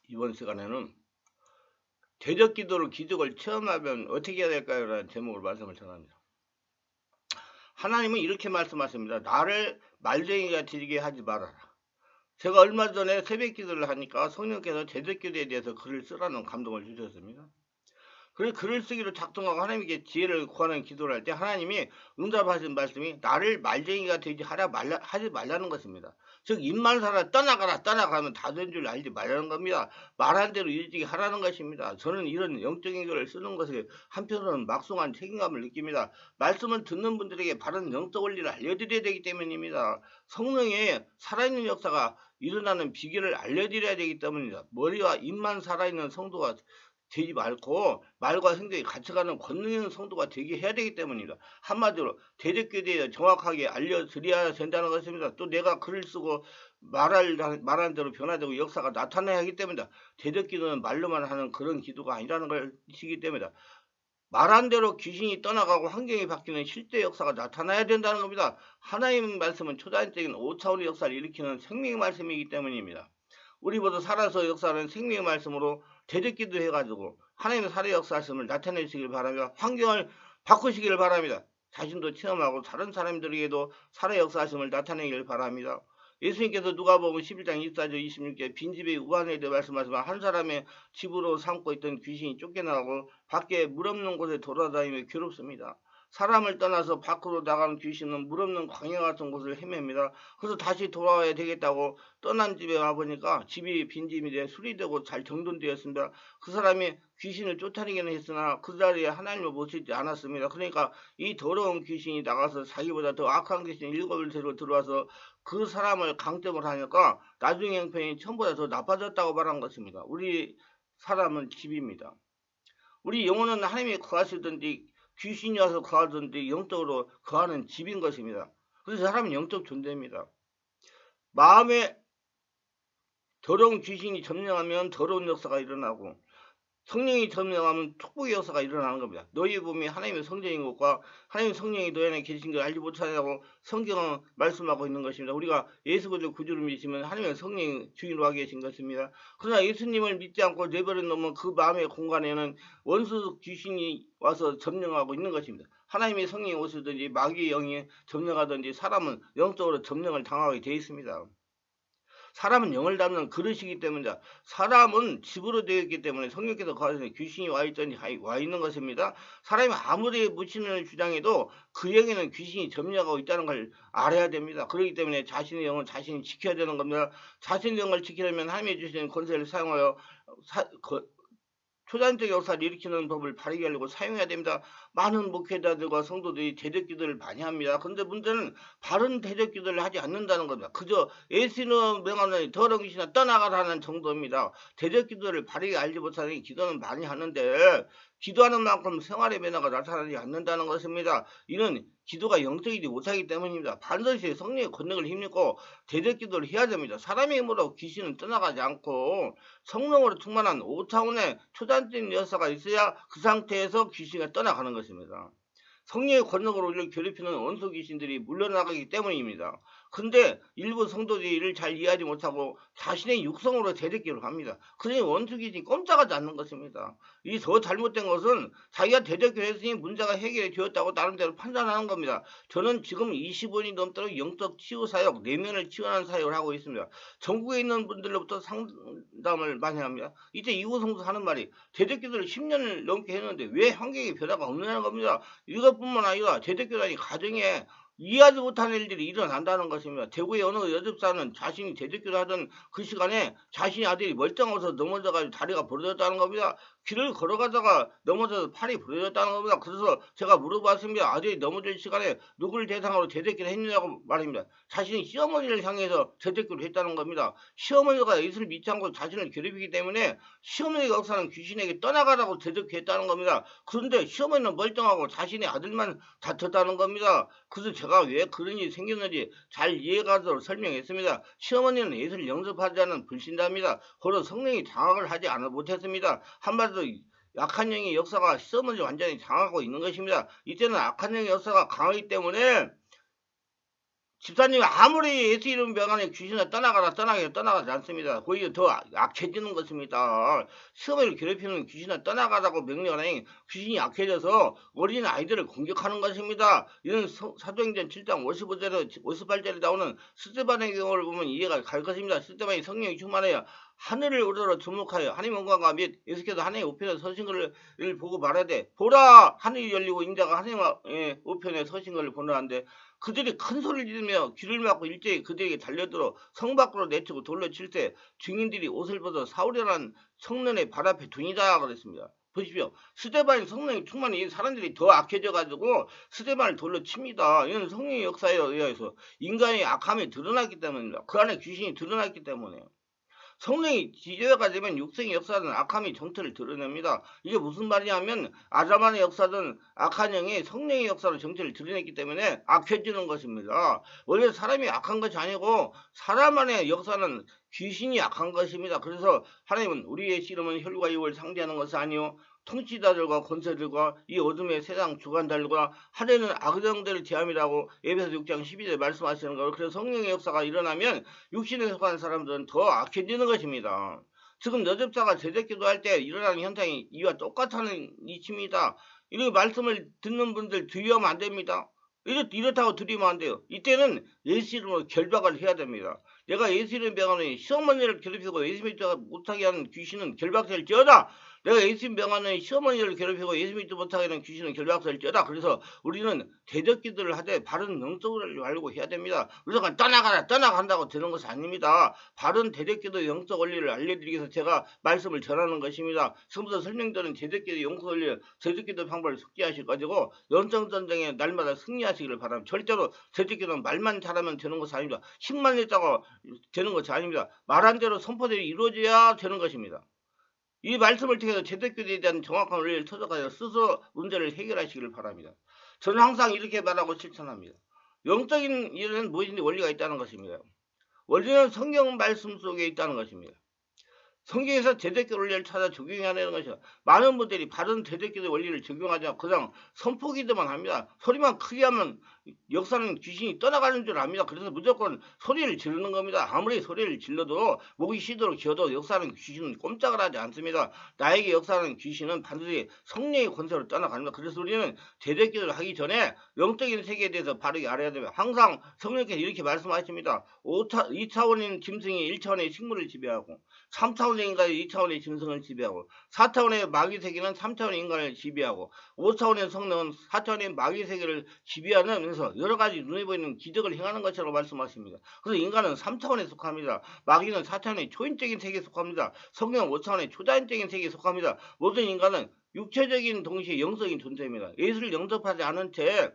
이번 시간에는 대적기도를 기적을 체험하면 어떻게 해야 될까요? 라는 제목으로 말씀을 전합니다. 하나님은 이렇게 말씀하십니다. 나를 말쟁이가 되게 하지 말아라. 제가 얼마 전에 새벽기도를 하니까 성령께서 대적기도에 대해서 글을 쓰라는 감동을 주셨습니다. 그래서 글을 쓰기로 작정하고 하나님께 지혜를 구하는 기도를 할 때 하나님이 응답하신 말씀이 나를 말쟁이가 되지 하지 말라는 것입니다. 즉 입만 살아 떠나가면 다 된 줄 알지 말라는 겁니다. 말한 대로 일찍 하라는 것입니다. 저는 이런 영적인 글을 쓰는 것에 한편으로는 막중한 책임감을 느낍니다. 말씀을 듣는 분들에게 바른 영적 원리를 알려드려야 되기 때문입니다. 성령의 살아있는 역사가 일어나는 비결을 알려드려야 되기 때문입니다. 머리와 입만 살아있는 성도가 되지 말고 말과 행동이 같이 가는 권능 있는 성도가 되게 해야 되기 때문입니다. 한마디로 대적교에 대해 정확하게 알려드려야 된다는 것입니다. 또 내가 글을 쓰고 말한 대로 변화되고 역사가 나타나야 하기 때문이다. 대적기도는 말로만 하는 그런 기도가 아니라는 것이기 때문이다. 말한 대로 귀신이 떠나가고 환경이 바뀌는 실제 역사가 나타나야 된다는 겁니다. 하나님 말씀은 초자연적인 5차원의 역사를 일으키는 생명의 말씀이기 때문입니다. 우리 모두 살아서 역사하는 생명의 말씀으로 대적기도 해가지고 하나님의 살의 역사하심을 나타내시길 바라며 환경을 바꾸시길 바랍니다. 자신도 체험하고 다른 사람들에게도 살의 역사하심을 나타내길 바랍니다. 예수님께서 누가복음 11장 24절 26절 빈집에 우한에 대해 말씀하시면 한 사람의 집으로 삼고 있던 귀신이 쫓겨나고 밖에 물 없는 곳에 돌아다니며 괴롭습니다. 사람을 떠나서 밖으로 나가는 귀신은 물 없는 광야 같은 곳을 헤맵니다. 그래서 다시 돌아와야 되겠다고 떠난 집에 와보니까 집이 빈집이 돼 수리되고 잘 정돈되었습니다. 그 사람이 귀신을 쫓아내기는 했으나 그 자리에 하나님을 모시지 않았습니다. 그러니까 이 더러운 귀신이 나가서 자기보다 더 악한 귀신이 7을 데리고 들어와서 그 사람을 강점을 하니까 나중에 형편이 처음보다 더 나빠졌다고 말한 것입니다. 우리 사람은 집입니다. 우리 영혼은 하나님이 거하시든지 귀신이 와서 거하든지 영적으로 거하는 집인 것입니다. 그래서 사람은 영적 존재입니다. 마음에 더러운 귀신이 점령하면 더러운 역사가 일어나고 성령이 점령하면 축복의 역사가 일어나는 겁니다. 너희의 몸이 하나님의 성전인 것과 하나님의 성령이 너희 안에 계신 걸 알지 못하냐고 성경은 말씀하고 있는 것입니다. 우리가 예수 그리스도 구주를 믿으시면 하나님의 성령이 주인으로 와 계신 것입니다. 그러나 예수님을 믿지 않고 내버려 놓으면 그 마음의 공간에는 원수 귀신이 와서 점령하고 있는 것입니다. 하나님의 성령이 오시든지 마귀의 영이 점령하든지 사람은 영적으로 점령을 당하게 되어 있습니다. 사람은 영을 담는 그릇이기 때문이다. 사람은 집으로 되어 있기 때문에 성령께서 거하시는 귀신이 와 있든지 와 있는 것입니다. 사람이 아무리 무신을 주장해도 그 영에는 귀신이 점령하고 있다는 걸 알아야 됩니다. 그렇기 때문에 자신의 영은 자신이 지켜야 되는 겁니다. 자신의 영을 지키려면 하나님이 주시는 권세를 사용하여 초자연적 역사를 일으키는 법을 바르게 하려고 사용해야 됩니다. 많은 목회자들과 성도들이 대적기도를 많이 합니다. 그런데 문제는 바른 대적기도를 하지 않는다는 겁니다. 그저 예수는 명하는 더러운 귀신아 떠나가라는 정도입니다. 대적기도를 바르게 알지 못하니 기도는 많이 하는데 기도하는 만큼 생활의 변화가 나타나지 않는다는 것입니다. 이는 기도가 영적이지 못하기 때문입니다. 반드시 성령의 권능을 힘입고 대적기도를 해야 됩니다. 사람의 힘으로 귀신은 떠나가지 않고 성령으로 충만한 5차원의 초자연적인 역사가 있어야 그 상태에서 귀신이 떠나가는 것입니다. 성령의 권능으로 우리를 괴롭히는 원수 귀신들이 물러나가기 때문입니다. 근데 일부 성도들이 이를 잘 이해하지 못하고 자신의 육성으로 대적기를 합니다. 그러니 원수 귀신이 꼼짝하지 않는 것입니다. 이 더 잘못된 것은 자기가 대적기를 했으니 문제가 해결이 되었다고 나름대로 판단하는 겁니다. 저는 지금 20원이 넘도록 영적 치유 사역, 내면을 치유하는 사역을 하고 있습니다. 전국에 있는 분들로부터 상담을 많이 합니다. 이때 이호 성도 하는 말이 대적기도를 10년을 넘게 했는데 왜 환경의 변화가 없느냐는 겁니다. 이것뿐만 아니라 대적교단이 가정에 이해하지 못하는 일들이 일어난다는 것입니다. 대구의 어느 여집사는 자신이 대적교를 하던 그 시간에 자신의 아들이 멀쩡해서 넘어져가지고 다리가 부러졌다는 겁니다. 길을 걸어가다가 넘어져서 팔이 부러졌다는 겁니다. 그래서 제가 물어봤습니다. 아들이 넘어질 시간에 누구를 대상으로 대적교를 했느냐고 말입니다. 자신이 시어머니를 향해서 대적교를 했다는 겁니다. 시어머니가 예수를 믿지 않고 자신을 괴롭히기 때문에 시어머니가 역사는 귀신에게 떠나가라고 대적했다는 겁니다. 그런데 시어머니는 멀쩡하고 자신의 아들만 다퉜다는 겁니다. 그래서 제가 왜 그런 일이 생겼는지 잘 이해가도록 설명했습니다. 시어머니는 예수를 영접하지 않은 불신자입니다. 그로 성령이 장악을 하지 못했습니다. 한마디로 약한 영의 역사가 시어머니를 완전히 장악하고 있는 것입니다. 이때는 악한 영의 역사가 강하기 때문에 집사님이 아무리 예수 이름 병안에 귀신을 떠나가지 않습니다. 오히려 더 악해지는 것입니다. 시험을 괴롭히는 귀신을 떠나가라고 명령을 하니 귀신이 약해져서 어린 아이들을 공격하는 것입니다. 이런 사도행전 7장 55절에서 58절에 나오는 스데반의 경우를 보면 이해가 갈 것입니다. 스데반이 성령이 충만하여 하늘을 우러러 주목하여 하나님 영광과 및 예수께서 하나님의 우편에 서신 것을 보고 말하되 보라 하늘이 열리고 인자가 하나님의 우편에 서신 것을 보노라는데 그들이 큰 소리를 지르며 귀를 막고 일제히 그들에게 달려들어 성 밖으로 내치고 돌로 칠 때 증인들이 옷을 벗어 사울이라는 청년의 발 앞에 둔이다 그랬습니다. 보십시오. 스데반이 성령이 충만히 사람들이 더 악해져가지고 스데반을 돌로 칩니다. 이건 성령의 역사에 의해서 인간의 악함이 드러났기 때문입니다. 그 안에 귀신이 드러났기 때문에. 성령이 지배가 되면 육생의 역사는 악함이 정체를 드러냅니다. 이게 무슨 말이냐면 아담의 역사든 악한 영이 성령의 역사로 정체를 드러냈기 때문에 악해지는 것입니다. 원래 사람이 악한 것이 아니고 사람 안의 역사는 귀신이 악한 것입니다. 그래서 하나님은 우리의 씨름은 혈과 육을 상대하는 것이 아니요 통치자들과 권세들과 이 어둠의 세상 주관자들과 하늘은 악령들을 제함이라고 에베소 6장 12절에 말씀하시는 거예요. 그래서 성령의 역사가 일어나면 육신에 속한 사람들은 더 악해지는 것입니다. 지금 여접사가 제적기도할 때 일어나는 현상이 이와 똑같다는 이치입니다. 이런 말씀을 듣는 분들 주의하면 안 됩니다. 이렇다고 드리면 안 돼요. 이때는 예수 이름으로 결박을 해야 됩니다. 내가 예수 이름 병하노니 시어머니를 괴롭히고 예수 믿지 못하게 하는 귀신은 결박될지어다. 내가 예수 병하노니 시어머니를 괴롭히고 예수 믿지 못하게 하는 귀신은 결박될지어다. 그래서 우리는 대적기도를 하되 바른 영적을 알고 해야 됩니다. 무조건 떠나간다고 되는 것이 아닙니다. 바른 대적기도 영적 원리를 알려드리기 위해서 제가 말씀을 전하는 것입니다. 지금부터 설명드린 대적기도 영적 원리, 대적기도 방법을 숙지하실 가지고 영적 전쟁에 날마다 승리하시기를 바랍니다. 절대로 대적기도는 말만 잘하면 되는 것이 아닙니다. 힘만 냈다고 되는 것이 아닙니다. 말한 대로 선포들이 이루어져야 되는 것입니다. 이 말씀을 통해서 제도교에 대한 정확한 원리를 터득하여 스스로 문제를 해결하시기를 바랍니다. 저는 항상 이렇게 말하고 실천합니다. 영적인 일은 무엇인지 원리가 있다는 것입니다. 원리는 성경 말씀 속에 있다는 것입니다. 성경에서 대적교 원리를 찾아 적용해야 하는 것이요. 많은 분들이 바른 대적교의 원리를 적용하지 않고 그냥 선포기도만 합니다. 소리만 크게 하면 역사는 귀신이 떠나가는 줄 압니다. 그래서 무조건 소리를 지르는 겁니다. 아무리 소리를 질러도 목이 쉬도록 기어도 역사는 귀신은 꼼짝을 하지 않습니다. 나에게 역사는 귀신은 반드시 성령의 권세로 떠나갑니다. 그래서 우리는 대적교를 하기 전에 영적인 세계에 대해서 바르게 알아야 됩니다. 항상 성령께서 이렇게 말씀하십니다. 2차원인 짐승이 1차원의 식물을 지배하고 3차원의 인간이 2차원의 짐승을 지배하고 4차원의 마귀 세계는 3차원의 인간을 지배하고 5차원의 성령은 4차원의 마귀 세계를 지배하면서 여러 가지 눈에 보이는 기적을 행하는 것처럼 말씀하십니다. 그래서 인간은 3차원에 속합니다. 마귀는 4차원의 초인적인 세계에 속합니다. 성령은 5차원의 초자연적인 세계에 속합니다. 모든 인간은 육체적인 동시에 영적인 존재입니다. 예수를 영접하지 않은 채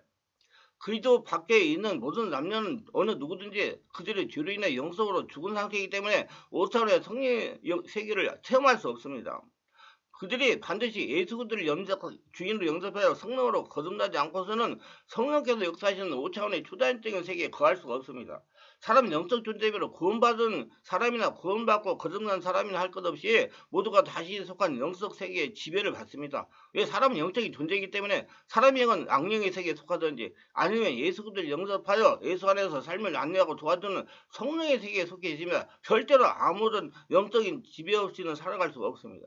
그리스도 밖에 있는 모든 남녀는 어느 누구든지 그들의 죄로 인해 영적으로 죽은 상태이기 때문에 5차원의 성령의 세계를 체험할 수 없습니다. 그들이 반드시 예수 그들을 주인으로 영접하여 성령으로 거듭나지 않고서는 성령께서 역사하시는 5차원의 초자연적인 세계에 거할 수가 없습니다. 사람 영적 존재별로 구원받은 사람이나 구원받고 거듭난 사람이나 할 것 없이 모두가 다시 속한 영적 세계의 지배를 받습니다. 왜? 사람은 영적인 존재이기 때문에 사람의 영은 악령의 세계에 속하든지 아니면 예수 그들을 영접하여 예수 안에서 삶을 안내하고 도와주는 성령의 세계에 속해 있습니다. 절대로 아무런 영적인 지배 없이는 살아갈 수가 없습니다.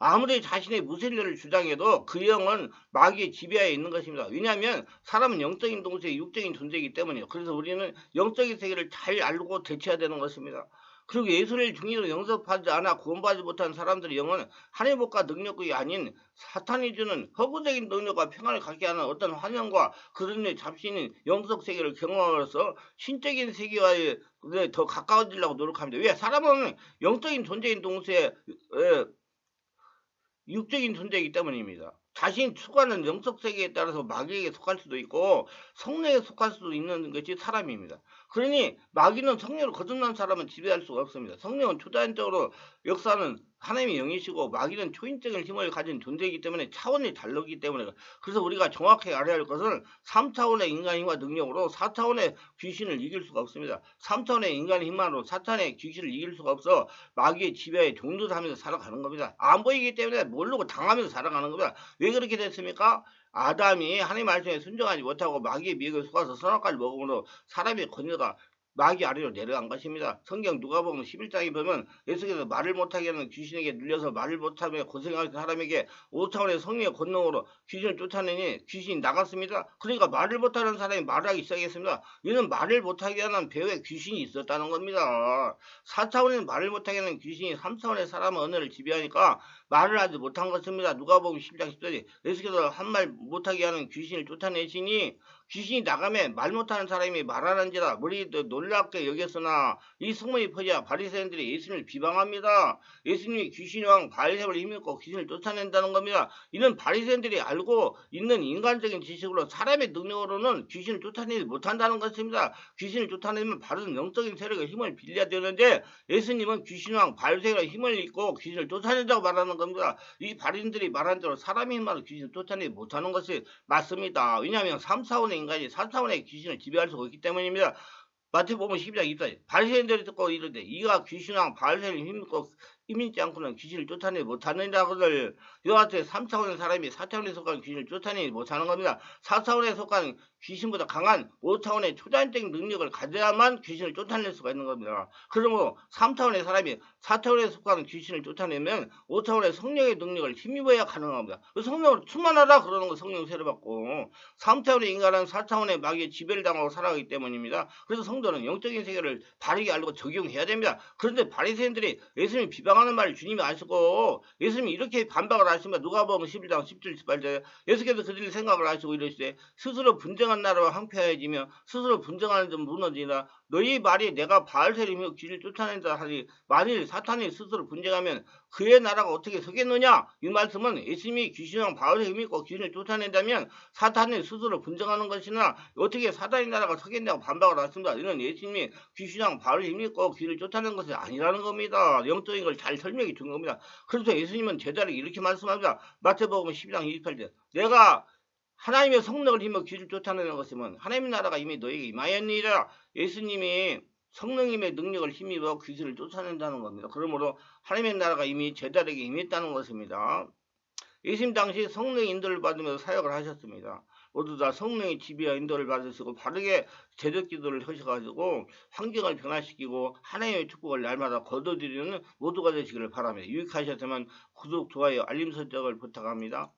아무리 자신의 무신론을 주장해도 그 영은 마귀의 지배하에 있는 것입니다. 왜냐하면 사람은 영적인 동시에 육적인 존재이기 때문이에요. 그래서 우리는 영적인 세계를 잘 알고 대처해야 되는 것입니다. 그리고 예수를 중의로 영접하지 않아 구원받지 못한 사람들의 영은 하나님의 복과 능력이 아닌 사탄이 주는 허구적인 능력과 평안을 갖게 하는 어떤 환영과 그런 잡신인 영적 세계를 경험함으로써 신적인 세계와 더 가까워지려고 노력합니다. 왜? 사람은 영적인 존재인 동시에 육적인 존재이기 때문입니다. 자신이 추구하는 영적 세계에 따라서 마귀에게 속할 수도 있고 성령에 속할 수도 있는 것이 사람입니다. 그러니 마귀는 성령으로 거듭난 사람은 지배할 수가 없습니다. 성령은 초자연적으로 역사는 하나님의 영이시고 마귀는 초인적인 힘을 가진 존재이기 때문에 차원이 다르기 때문에 그래서 우리가 정확하게 알아야 할 것은 3차원의 인간의 힘과 능력으로 4차원의 귀신을 이길 수가 없습니다. 3차원의 인간의 힘만으로 4차원의 귀신을 이길 수가 없어 마귀의 지배에 종도하면서 살아가는 겁니다. 안 보이기 때문에 모르고 당하면서 살아가는 겁니다. 왜 그렇게 됐습니까? 아담이 하나님 말씀에 순종하지 못하고 마귀의 미혹에 속아서 선악과를 먹음으로 사람의 권위가 마귀 아래로 내려간 것입니다. 성경 누가복음 11장에 보면 예수께서 말을 못하게 하는 귀신에게 눌려서 말을 못하며 고생하는 사람에게 5차원의 성령의 권능으로 귀신을 쫓아내니 귀신이 나갔습니다. 그러니까 말을 못하는 사람이 말하기 시작했습니다. 이는 말을 못하게 하는 배후에 귀신이 있었다는 겁니다. 4차원에는 말을 못하게 하는 귀신이 3차원의 사람의 언어를 지배하니까 말을 하지 못한 것입니다. 누가복음 10장 10절에 예수께서 한 말 못하게 하는 귀신을 쫓아내시니 귀신이 나가면 말 못하는 사람이 말하는지라 머리도 놀랍게 여겼으나 이 소문이 퍼져 바리새인들이 예수님을 비방합니다. 예수님이 귀신의 왕 바알세불을 힘입고 귀신을 쫓아낸다는 겁니다. 이는 바리새인들이 알고 있는 인간적인 지식으로 사람의 능력으로는 귀신을 쫓아내지 못한다는 것입니다. 귀신을 쫓아내면 바른 영적인 세력의 힘을 빌려야 되는데 예수님은 귀신의 왕 바알세불의 힘을 입고 귀신을 쫓아낸다고 말하는 겁니다. 이 바리새인들이 말한 대로 사람의 힘으로 귀신을 쫓아내지 못하는 것이 맞습니다. 왜냐하면 3, 4원의 인간이 4차원의 귀신을 지배할 수가 있기 때문입니다. 마태복음 12장 24절 바리새인들이 듣고 이르되 이가 귀신왕 바알세를 힘입고 힘있지 않고는 귀신을 쫓아내지 못하느냐거늘. 이와 같이 3차원의 사람이 4차원에 속한 귀신을 쫓아내지 못하는 겁니다. 4차원에 속한 귀신보다 강한 5차원의 초자연적인 능력을 가져야만 귀신을 쫓아낼 수가 있는 겁니다. 그러므로 3차원의 사람이 4차원에 속한 귀신을 쫓아내면 5차원의 성령의 능력을 힘입어야 가능합니다. 성령을 충만하라 그러는 거 성령 세례 받고 3차원의 인간은 4차원의 마귀의 지배를 당하고 살아가기 때문입니다. 그래서 성도는 영적인 세계를 바르게 알고 적용해야 됩니다. 그런데 바리새인들이 예수님 비방하는 말을 주님이 아시고 예수님이 이렇게 반박을 하십니다. 누가복음 11장 17, 18절 예수께서 그들의 생각을 아시고 이르시되 스스로 분쟁한 나라와 항폐하여지며 스스로 분쟁하는 점 무너지나 너희 말이 내가 바알세를 힘입어 귀를 쫓아낸다 하니 만일 사탄이 스스로 분쟁하면 그의 나라가 어떻게 서겠느냐. 이 말씀은 예수님이 귀신왕 바알세를 힘입고 귀신을 쫓아낸다면 사탄이 스스로 분쟁하는 것이나 어떻게 사탄의 나라가 서겠냐고 반박을 하십니다. 이는 예수님이 귀신왕 바알세를 힘입고 귀를 쫓아낸 것이 아니라는 겁니다. 영적인 걸 잘 설명해 준 겁니다. 그래서 예수님은 제자에게 이렇게 말씀합니다. 마태복음 12장 28절 내가 하나님의 성령을 힘입어 귀를 쫓아내는 것이면 하나님의 나라가 이미 너에게 임하였느니라. 예수님이 성령님의 능력을 힘입어 귀신을 쫓아낸다는 겁니다. 그러므로 하나님의 나라가 이미 제자에게 임했다는 것입니다. 예수님 당시 성령의 인도를 받으면서 사역을 하셨습니다. 모두 다 성령의 지배와 인도를 받으시고 바르게 제적 기도를 하셔가지고 환경을 변화시키고 하나님의 축복을 날마다 거둬들이는 모두가 되시기를 바랍니다. 유익하셨다면 구독, 좋아요, 알림 설정을 부탁합니다.